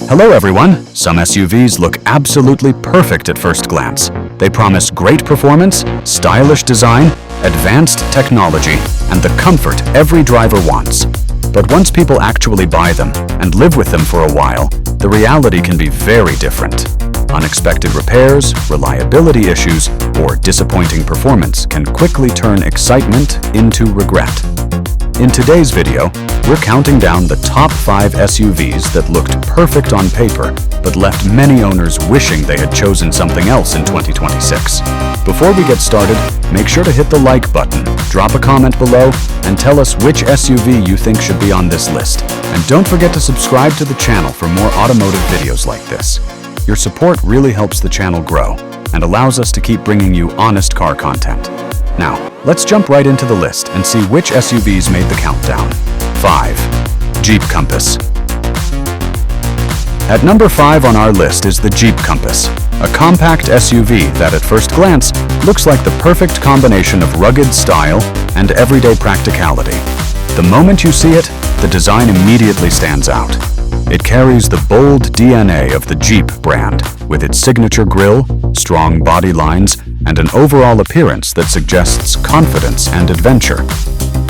Hello everyone! Some SUVs look absolutely perfect at first glance. They promise great performance, stylish design, advanced technology, and the comfort every driver wants. But once people actually buy them and live with them for a while, the reality can be very different. Unexpected repairs, reliability issues, or disappointing performance can quickly turn excitement into regret. In today's video, we're counting down the top 5 SUVs that looked perfect on paper, but left many owners wishing they had chosen something else in 2026. Before we get started, make sure to hit the like button, drop a comment below, and tell us which SUV you think should be on this list. And don't forget to subscribe to the channel for more automotive videos like this. Your support really helps the channel grow and allows us to keep bringing you honest car content. Now, let's jump right into the list and see which SUVs made the countdown. 5. Jeep Compass. At number 5 on our list is the Jeep Compass, a compact SUV that at first glance looks like the perfect combination of rugged style and everyday practicality. The moment you see it, the design immediately stands out. It carries the bold DNA of the Jeep brand, with its signature grille, strong body lines, and an overall appearance that suggests confidence and adventure.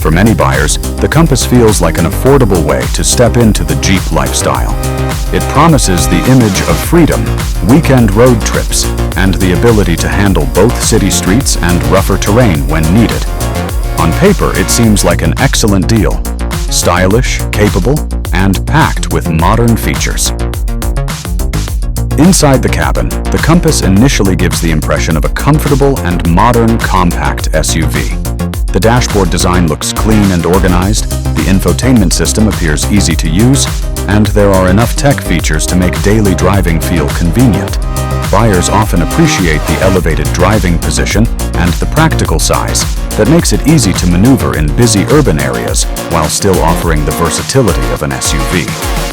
For many buyers, the Compass feels like an affordable way to step into the Jeep lifestyle. It promises the image of freedom, weekend road trips, and the ability to handle both city streets and rougher terrain when needed. On paper, it seems like an excellent deal. Stylish, capable, and packed with modern features. Inside the cabin, the Compass initially gives the impression of a comfortable and modern compact SUV. The dashboard design looks clean and organized, the infotainment system appears easy to use, and there are enough tech features to make daily driving feel convenient. Buyers often appreciate the elevated driving position and the practical size that makes it easy to maneuver in busy urban areas while still offering the versatility of an SUV.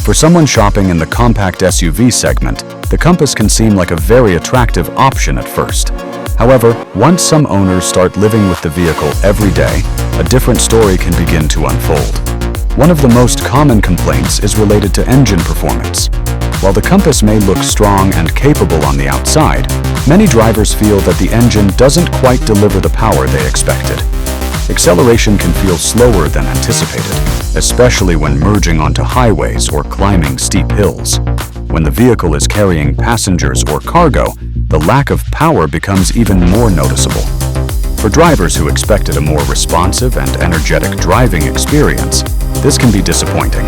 For someone shopping in the compact SUV segment, the Compass can seem like a very attractive option at first. However, once some owners start living with the vehicle every day, a different story can begin to unfold. One of the most common complaints is related to engine performance. While the Compass may look strong and capable on the outside, many drivers feel that the engine doesn't quite deliver the power they expected. Acceleration can feel slower than anticipated, especially when merging onto highways or climbing steep hills. When the vehicle is carrying passengers or cargo, the lack of power becomes even more noticeable. For drivers who expected a more responsive and energetic driving experience, this can be disappointing.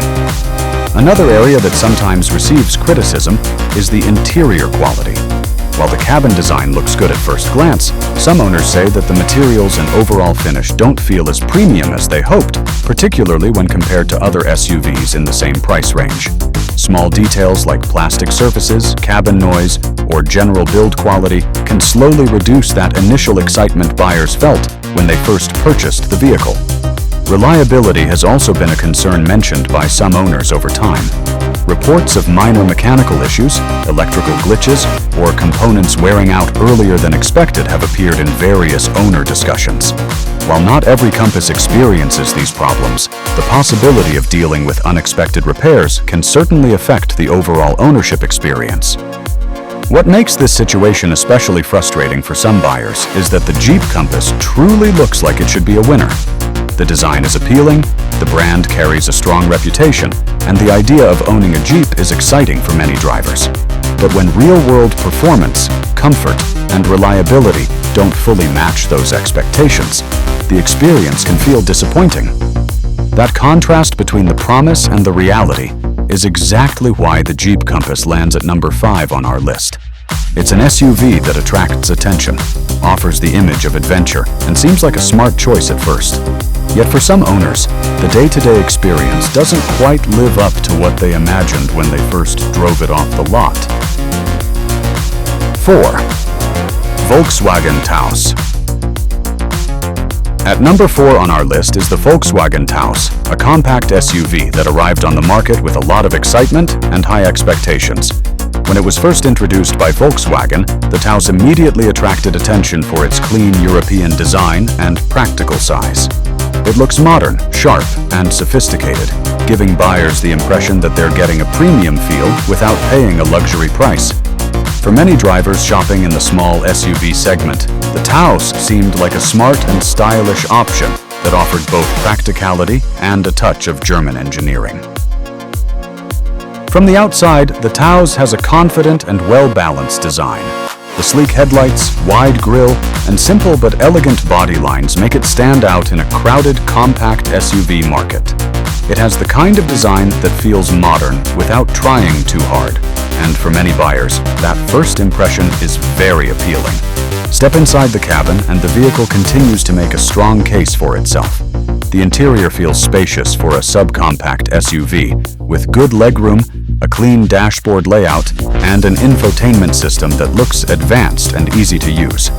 Another area that sometimes receives criticism is the interior quality. While the cabin design looks good at first glance, some owners say that the materials and overall finish don't feel as premium as they hoped, particularly when compared to other SUVs in the same price range. Small details like plastic surfaces, cabin noise, or general build quality can slowly reduce that initial excitement buyers felt when they first purchased the vehicle. Reliability has also been a concern mentioned by some owners over time. Reports of minor mechanical issues, electrical glitches, or components wearing out earlier than expected have appeared in various owner discussions. While not every Compass experiences these problems, the possibility of dealing with unexpected repairs can certainly affect the overall ownership experience. What makes this situation especially frustrating for some buyers is that the Jeep Compass truly looks like it should be a winner. The design is appealing, the brand carries a strong reputation, and the idea of owning a Jeep is exciting for many drivers. But when real-world performance, comfort, and reliability don't fully match those expectations, the experience can feel disappointing. That contrast between the promise and the reality is exactly why the Jeep Compass lands at number 5 on our list. It's an SUV that attracts attention, offers the image of adventure, and seems like a smart choice at first. Yet for some owners, the day-to-day experience doesn't quite live up to what they imagined when they first drove it off the lot. 4. Volkswagen Taos. At number 4 on our list is the Volkswagen Taos, a compact SUV that arrived on the market with a lot of excitement and high expectations. When it was first introduced by Volkswagen, the Taos immediately attracted attention for its clean European design and practical size. It looks modern, sharp, and sophisticated, giving buyers the impression that they're getting a premium feel without paying a luxury price. For many drivers shopping in the small SUV segment, the Taos seemed like a smart and stylish option that offered both practicality and a touch of German engineering. From the outside, the Taos has a confident and well-balanced design. The sleek headlights, wide grille, and simple but elegant body lines make it stand out in a crowded, compact SUV market. It has the kind of design that feels modern without trying too hard. And for many buyers, that first impression is very appealing. Step inside the cabin and the vehicle continues to make a strong case for itself. The interior feels spacious for a subcompact SUV, with good legroom, a clean dashboard layout, and an infotainment system that looks advanced and easy to use.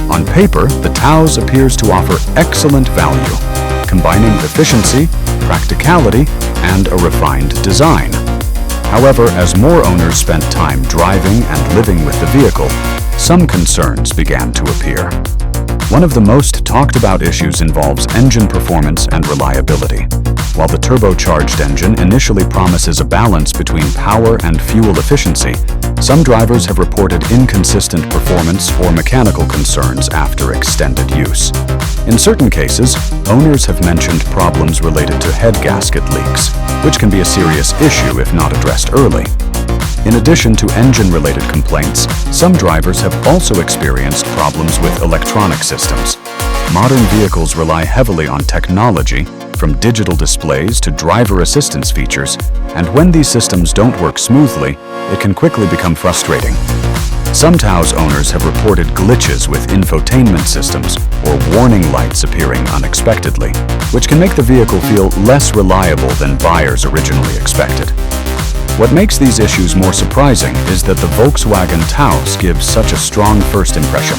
On paper, the Taos appears to offer excellent value, combining efficiency, practicality, and a refined design. However, as more owners spent time driving and living with the vehicle, some concerns began to appear. One of the most talked about issues involves engine performance and reliability. While the turbocharged engine initially promises a balance between power and fuel efficiency, some drivers have reported inconsistent performance or mechanical concerns after extended use. In certain cases, owners have mentioned problems related to head gasket leaks, which can be a serious issue if not addressed early. In addition to engine-related complaints, some drivers have also experienced problems with electronic systems. Modern vehicles rely heavily on technology, from digital displays to driver assistance features, and when these systems don't work smoothly, it can quickly become frustrating. Some Taos owners have reported glitches with infotainment systems or warning lights appearing unexpectedly, which can make the vehicle feel less reliable than buyers originally expected. What makes these issues more surprising is that the Volkswagen Taos gives such a strong first impression.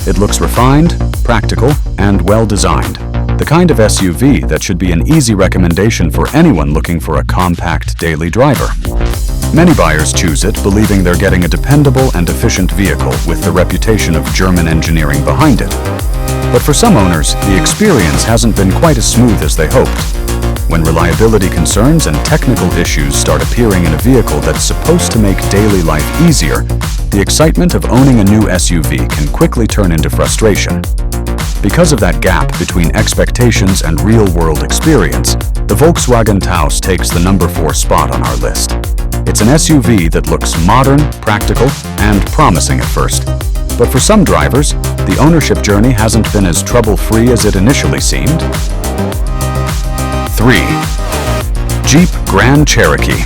It looks refined, practical, and well-designed, the kind of SUV that should be an easy recommendation for anyone looking for a compact daily driver. Many buyers choose it, believing they're getting a dependable and efficient vehicle with the reputation of German engineering behind it. But for some owners, the experience hasn't been quite as smooth as they hoped. When reliability concerns and technical issues start appearing in a vehicle that's supposed to make daily life easier, the excitement of owning a new SUV can quickly turn into frustration. Because of that gap between expectations and real-world experience, the Volkswagen Taos takes the number 4 spot on our list. It's an SUV that looks modern, practical, and promising at first. But for some drivers, the ownership journey hasn't been as trouble-free as it initially seemed. 3. Jeep Grand Cherokee.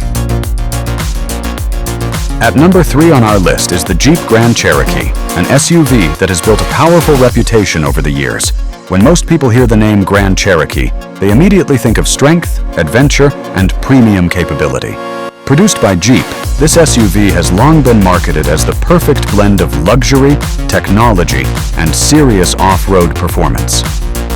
At number 3 on our list is the Jeep Grand Cherokee, an SUV that has built a powerful reputation over the years. When most people hear the name Grand Cherokee, they immediately think of strength, adventure, and premium capability. Produced by Jeep, this SUV has long been marketed as the perfect blend of luxury, technology, and serious off-road performance.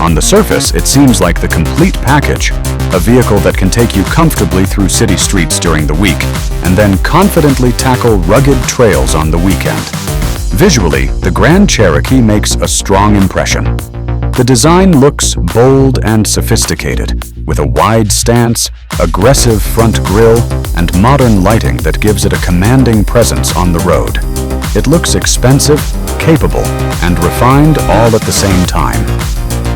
On the surface, it seems like the complete package, a vehicle that can take you comfortably through city streets during the week, and then confidently tackle rugged trails on the weekend. Visually, the Grand Cherokee makes a strong impression. The design looks bold and sophisticated, with a wide stance, aggressive front grille, and modern lighting that gives it a commanding presence on the road. It looks expensive, capable, and refined all at the same time.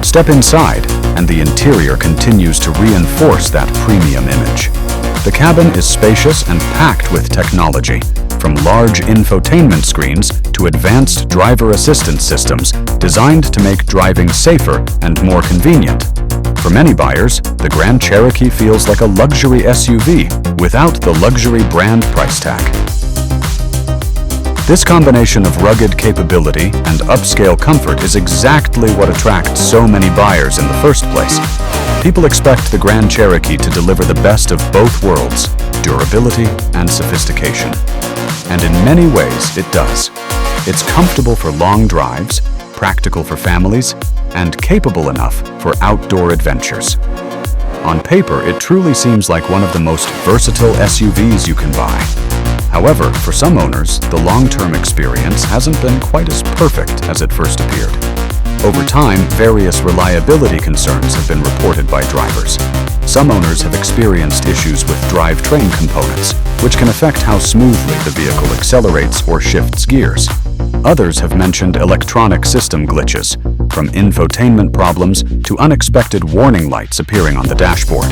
Step inside, and the interior continues to reinforce that premium image. The cabin is spacious and packed with technology, from large infotainment screens to advanced driver assistance systems designed to make driving safer and more convenient. For many buyers, the Grand Cherokee feels like a luxury SUV without the luxury brand price tag. This combination of rugged capability and upscale comfort is exactly what attracts so many buyers in the first place. People expect the Grand Cherokee to deliver the best of both worlds, durability and sophistication. And in many ways, it does. It's comfortable for long drives, practical for families, and capable enough for outdoor adventures. On paper, it truly seems like one of the most versatile SUVs you can buy. However, for some owners, the long-term experience hasn't been quite as perfect as it first appeared. Over time, various reliability concerns have been reported by drivers. Some owners have experienced issues with drivetrain components, which can affect how smoothly the vehicle accelerates or shifts gears. Others have mentioned electronic system glitches, from infotainment problems to unexpected warning lights appearing on the dashboard.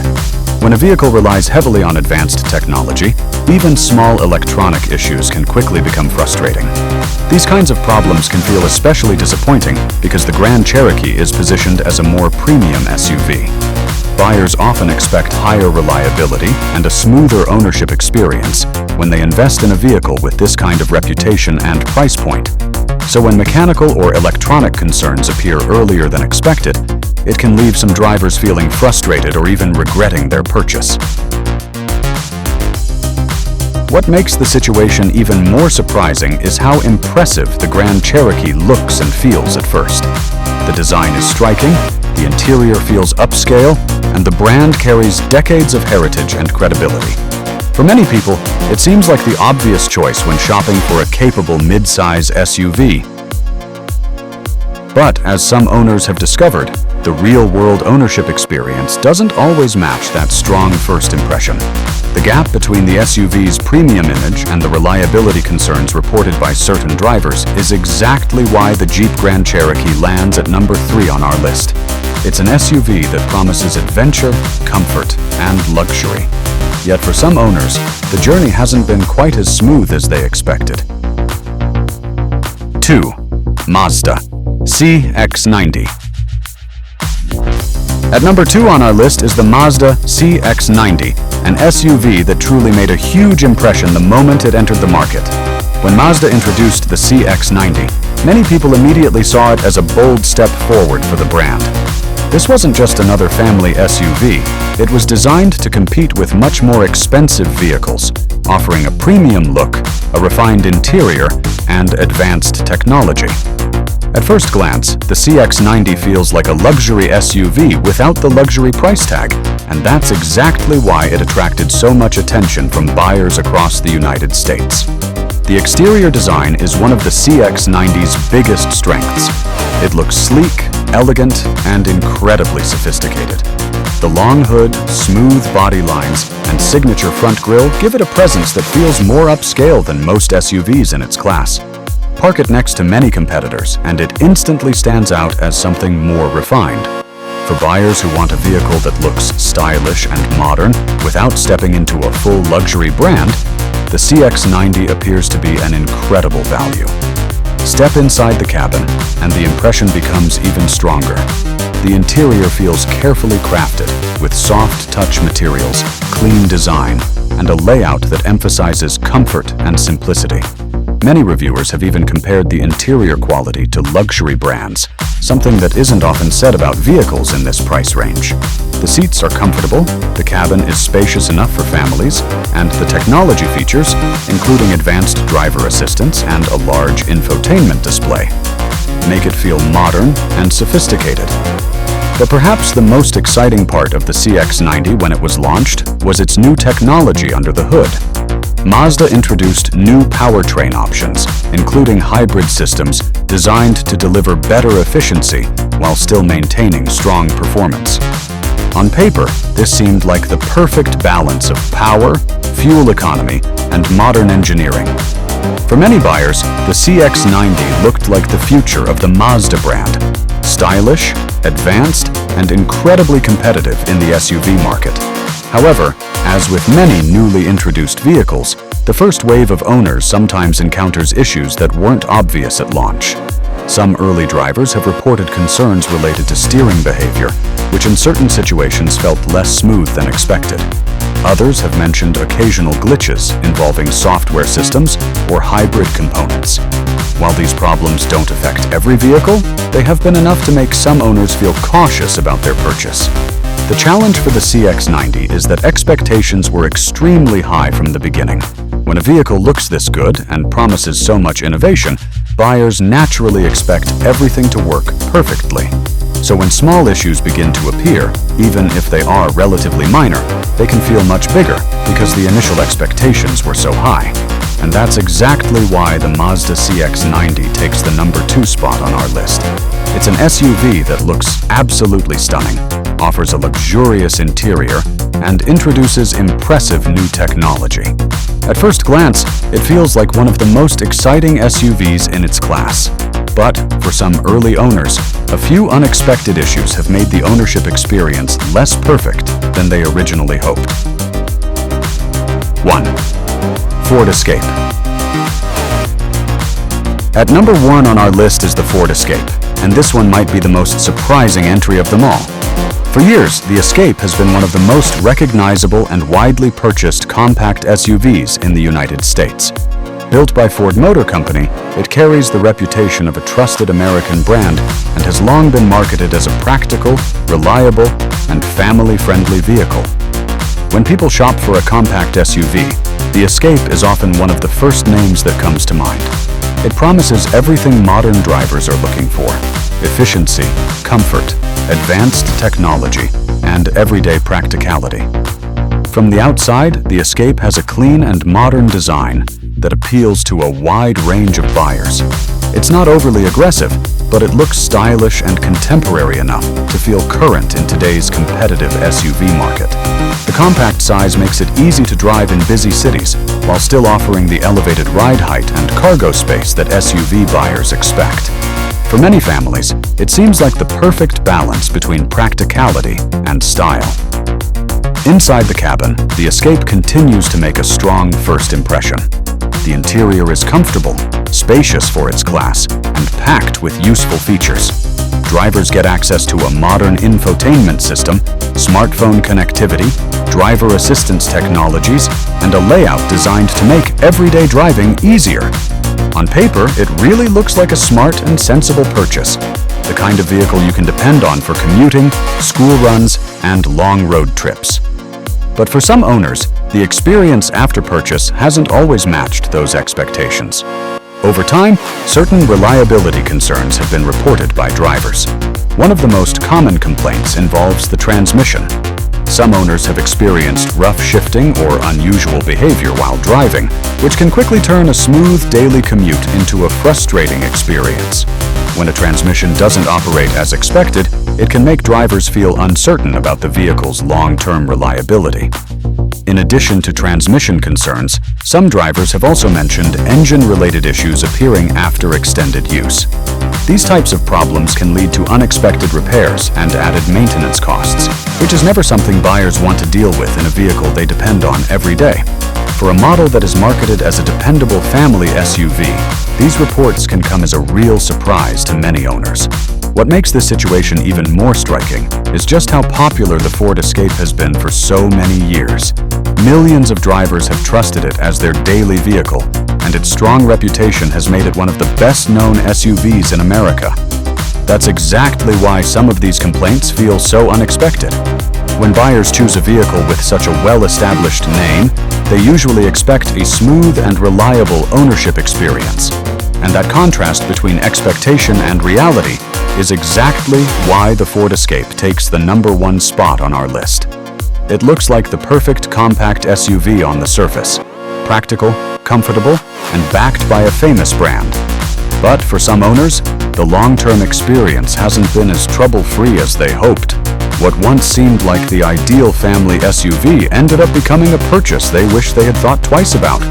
When a vehicle relies heavily on advanced technology, even small electronic issues can quickly become frustrating. These kinds of problems can feel especially disappointing because the Grand Cherokee is positioned as a more premium SUV. Buyers often expect higher reliability and a smoother ownership experience when they invest in a vehicle with this kind of reputation and price point. So when mechanical or electronic concerns appear earlier than expected, it can leave some drivers feeling frustrated or even regretting their purchase. What makes the situation even more surprising is how impressive the Grand Cherokee looks and feels at first. The design is striking, the interior feels upscale, and the brand carries decades of heritage and credibility. For many people, it seems like the obvious choice when shopping for a capable mid-size SUV. But as some owners have discovered, the real-world ownership experience doesn't always match that strong first impression. The gap between the SUV's premium image and the reliability concerns reported by certain drivers is exactly why the Jeep Grand Cherokee lands at number 3 on our list. It's an SUV that promises adventure, comfort, and luxury. Yet for some owners, the journey hasn't been quite as smooth as they expected. 2. Mazda CX-90. At number 2 on our list is the Mazda CX-90, an SUV that truly made a huge impression the moment it entered the market. When Mazda introduced the CX-90, many people immediately saw it as a bold step forward for the brand. This wasn't just another family SUV, it was designed to compete with much more expensive vehicles, offering a premium look, a refined interior, and advanced technology. At first glance, the CX-90 feels like a luxury SUV without the luxury price tag, and that's exactly why it attracted so much attention from buyers across the United States. The exterior design is one of the CX-90's biggest strengths. It looks sleek, elegant, and incredibly sophisticated. The long hood, smooth body lines, and signature front grille give it a presence that feels more upscale than most SUVs in its class. Park it next to many competitors, and it instantly stands out as something more refined. For buyers who want a vehicle that looks stylish and modern without stepping into a full luxury brand, the CX-90 appears to be an incredible value. Step inside the cabin, and the impression becomes even stronger. The interior feels carefully crafted, with soft touch materials, clean design, and a layout that emphasizes comfort and simplicity. Many reviewers have even compared the interior quality to luxury brands, something that isn't often said about vehicles in this price range. The seats are comfortable, the cabin is spacious enough for families, and the technology features, including advanced driver assistance and a large infotainment display, make it feel modern and sophisticated. But perhaps the most exciting part of the CX-90 when it was launched was its new technology under the hood. Mazda introduced new powertrain options, including hybrid systems designed to deliver better efficiency while still maintaining strong performance. On paper, this seemed like the perfect balance of power, fuel economy, and modern engineering. For many buyers, the CX-90 looked like the future of the Mazda brand. Stylish, advanced, and incredibly competitive in the SUV market. However, as with many newly introduced vehicles, the first wave of owners sometimes encounters issues that weren't obvious at launch. Some early drivers have reported concerns related to steering behavior, which in certain situations felt less smooth than expected. Others have mentioned occasional glitches involving software systems or hybrid components. While these problems don't affect every vehicle, they have been enough to make some owners feel cautious about their purchase. The challenge for the CX-90 is that expectations were extremely high from the beginning. When a vehicle looks this good and promises so much innovation, buyers naturally expect everything to work perfectly. So when small issues begin to appear, even if they are relatively minor, they can feel much bigger because the initial expectations were so high. And that's exactly why the Mazda CX-90 takes the number 2 spot on our list. It's an SUV that looks absolutely stunning, offers a luxurious interior, and introduces impressive new technology. At first glance, it feels like one of the most exciting SUVs in its class. But for some early owners, a few unexpected issues have made the ownership experience less perfect than they originally hoped. 1. Ford Escape. At number 1 on our list is the Ford Escape, and this one might be the most surprising entry of them all. For years, the Escape has been one of the most recognizable and widely purchased compact SUVs in the United States. Built by Ford Motor Company, it carries the reputation of a trusted American brand and has long been marketed as a practical, reliable, and family-friendly vehicle. When people shop for a compact SUV, the Escape is often one of the first names that comes to mind. It promises everything modern drivers are looking for: efficiency, comfort, advanced technology, and everyday practicality. From the outside, the Escape has a clean and modern design that appeals to a wide range of buyers. It's not overly aggressive, but it looks stylish and contemporary enough to feel current in today's competitive SUV market. The compact size makes it easy to drive in busy cities, while still offering the elevated ride height and cargo space that SUV buyers expect. For many families, it seems like the perfect balance between practicality and style. Inside the cabin, the Escape continues to make a strong first impression. The interior is comfortable, spacious for its class, and packed with useful features. Drivers get access to a modern infotainment system, smartphone connectivity, driver assistance technologies, and a layout designed to make everyday driving easier. On paper, it really looks like a smart and sensible purchase, the kind of vehicle you can depend on for commuting, school runs, and long road trips. But for some owners, the experience after purchase hasn't always matched those expectations. Over time, certain reliability concerns have been reported by drivers. One of the most common complaints involves the transmission. Some owners have experienced rough shifting or unusual behavior while driving, which can quickly turn a smooth daily commute into a frustrating experience. When a transmission doesn't operate as expected, it can make drivers feel uncertain about the vehicle's long-term reliability. In addition to transmission concerns, some drivers have also mentioned engine-related issues appearing after extended use. These types of problems can lead to unexpected repairs and added maintenance costs, which is never something buyers want to deal with in a vehicle they depend on every day. For a model that is marketed as a dependable family SUV, these reports can come as a real surprise to many owners. What makes this situation even more striking is just how popular the Ford Escape has been for so many years. Millions of drivers have trusted it as their daily vehicle, and its strong reputation has made it one of the best-known SUVs in America. That's exactly why some of these complaints feel so unexpected. When buyers choose a vehicle with such a well-established name, they usually expect a smooth and reliable ownership experience. And that contrast between expectation and reality is exactly why the Ford Escape takes the #1 spot on our list. It looks like the perfect compact SUV on the surface: practical, comfortable, and backed by a famous brand. But for some owners, the long-term experience hasn't been as trouble-free as they hoped. What once seemed like the ideal family SUV ended up becoming a purchase they wish they had thought twice about.